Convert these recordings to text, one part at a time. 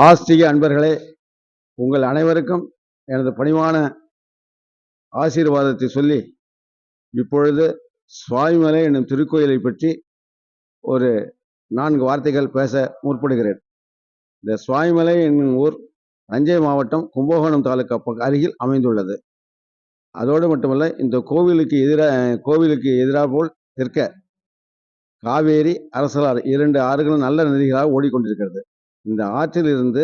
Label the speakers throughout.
Speaker 1: ஆஸ்திக அன்பர்களே, உங்கள் அனைவருக்கும் எனது பணிவான ஆசீர்வாதத்தை சொல்லி, இப்பொழுது சுவாமிமலை என்னும் திருக்கோயிலை பற்றி ஒரு 4 வார்த்தைகள் பேச முற்படுகிறேன். இந்த சுவாமிமலை என்னும் ஊர் தஞ்சை மாவட்டம் கும்பகோணம் தாலுகா அருகில் அமைந்துள்ளது. அதோடு மட்டுமல்ல, இந்த கோவிலுக்கு எதிராபோல் தெற்க காவேரி, அரசலாறு 2 ஆறுகளும் நல்ல நதிகளாக ஓடிக்கொண்டிருக்கிறது. இந்த ஆற்றில் இருந்து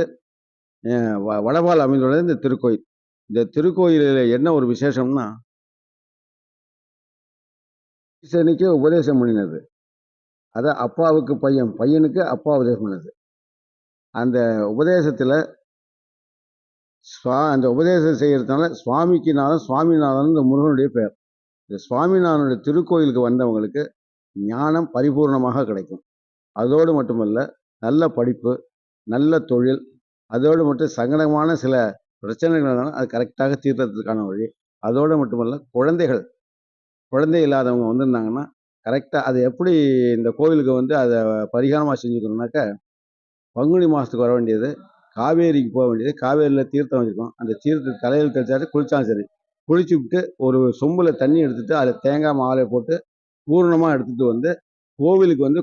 Speaker 1: வடபால் அமைந்துள்ளது இந்த திருக்கோயில். இந்த திருக்கோயிலில் என்ன ஒரு விசேஷம்னா, ஈசனுக்கு உபதேசம் பண்ணினது. அதான் அப்பாவுக்கு பையன், பையனுக்கு அப்பா உபதேசம் பண்ணது. அந்த உபதேசத்துல அந்த உபதேசம் செய்யறதுனால சுவாமிநாதன் இந்த முருகனுடைய பெயர். இந்த சுவாமிநாதனுடைய திருக்கோயிலுக்கு வந்தவங்களுக்கு ஞானம் பரிபூர்ணமாக கிடைக்கும். அதோடு மட்டுமல்ல, நல்ல படிப்பு, நல்ல தொழில், அதோடு மட்டும் சங்கடமான சில பிரச்சனைகள் இருந்தாலும் அது கரெக்டாக தீர்றதுக்கான வழி. அதோடு மட்டுமல்ல, குழந்தை இல்லாதவங்க வந்திருந்தாங்கன்னா கரெக்டாக அது எப்படி இந்த கோவிலுக்கு வந்து அதை பரிகாரமாக செஞ்சுக்கணும்னாக்க, பங்குனி மாதத்துக்கு வர வேண்டியது, காவேரிக்கு போக வேண்டியது, காவேரியில் தீர்த்தம் வச்சுருக்கோம். அந்த தீர்த்தத்தை தலையில் தெளிச்சாரு, குளிச்சாலும் சரி. குளிச்சு விட்டு ஒரு சொம்பில் தண்ணி எடுத்துட்டு அதில் தேங்காய் மாலை போட்டு பூர்ணமாக எடுத்துகிட்டு வந்து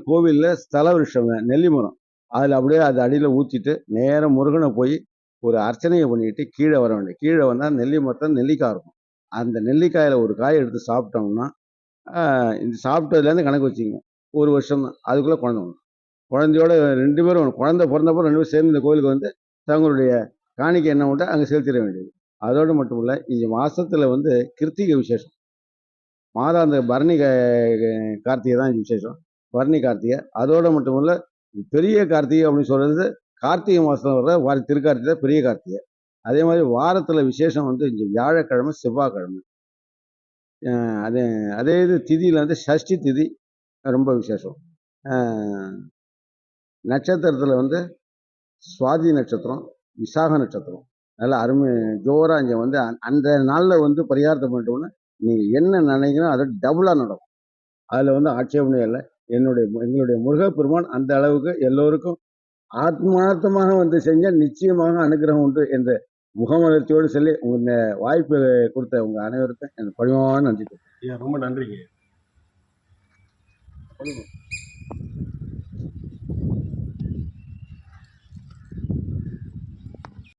Speaker 1: கோவிலில் ஸ்தல விருஷம் நெல்லி மரம், அதில் அப்படியே அது அடியில் ஊற்றிட்டு நேரம் முருகனை போய் ஒரு அர்ச்சனையை பண்ணிட்டு கீழே வர வேண்டியது. கீழே வந்தால் நெல்லி மரத்தில் நெல்லிக்காய் இருக்கும். அந்த நெல்லிக்காயில் ஒரு காய் எடுத்து சாப்பிட்டோம்னா, இந்த சாப்பிட்டதுலேருந்து கணக்கு வச்சுங்க, 1 வருஷம் தான். அதுக்குள்ளே குழந்தை வரும். குழந்தையோட 2 பேரும் குழந்தை பிறந்தப்போ 2 பேரும் சேர்ந்து இந்த கோயிலுக்கு வந்து தங்களுடைய காணிக்கை என்ன உண்டோ அங்கே செலுத்திட வேண்டியது. அதோடு மட்டும் இல்லை, இந்த மாதத்தில் வந்து கிருத்திகை விசேஷம். மாதாந்திர பரணி கார்த்திகை தான் விசேஷம். பரணி கார்த்திகை. அதோடு மட்டும் இல்லை, பெரிய கார்த்திகை அப்படின்னு சொல்கிறது கார்த்திகை மாதத்தில் வர்ற திருக்கார்த்திகை பெரிய கார்த்திகை. அதே மாதிரி வாரத்தில் விசேஷம் வந்து இங்கே வியாழக்கிழமை, செவ்வாய்க்கிழமை. அதே இது திதியில் வந்து சஷ்டி திதி ரொம்ப விசேஷம். நட்சத்திரத்தில் வந்து சுவாதி நட்சத்திரம், விசாக நட்சத்திரம். நல்லா அருமை ஜோராக இங்கே வந்து அந்த நாளில் வந்து பரிகாரத்தை பண்ணிட்டோம்னா நீங்கள் என்ன நினைக்கிறோம் அதை டபுளாக நடக்கும். அதில் வந்து ஆட்சேபனை இல்லை. எங்களுடைய முருகப்பெருமான் அந்த அளவுக்கு எல்லோருக்கும் ஆத்மார்த்தமாக வந்து செஞ்சால் நிச்சயமாக அனுகிரகம் உண்டு என்ற முகமலர்ச்சியோடு சொல்லி இந்த வாய்ப்பு கொடுத்த உங்கள் அனைவருக்கும் எனக்கு பணிவான நன்றி.
Speaker 2: ரொம்ப நன்றிங்க.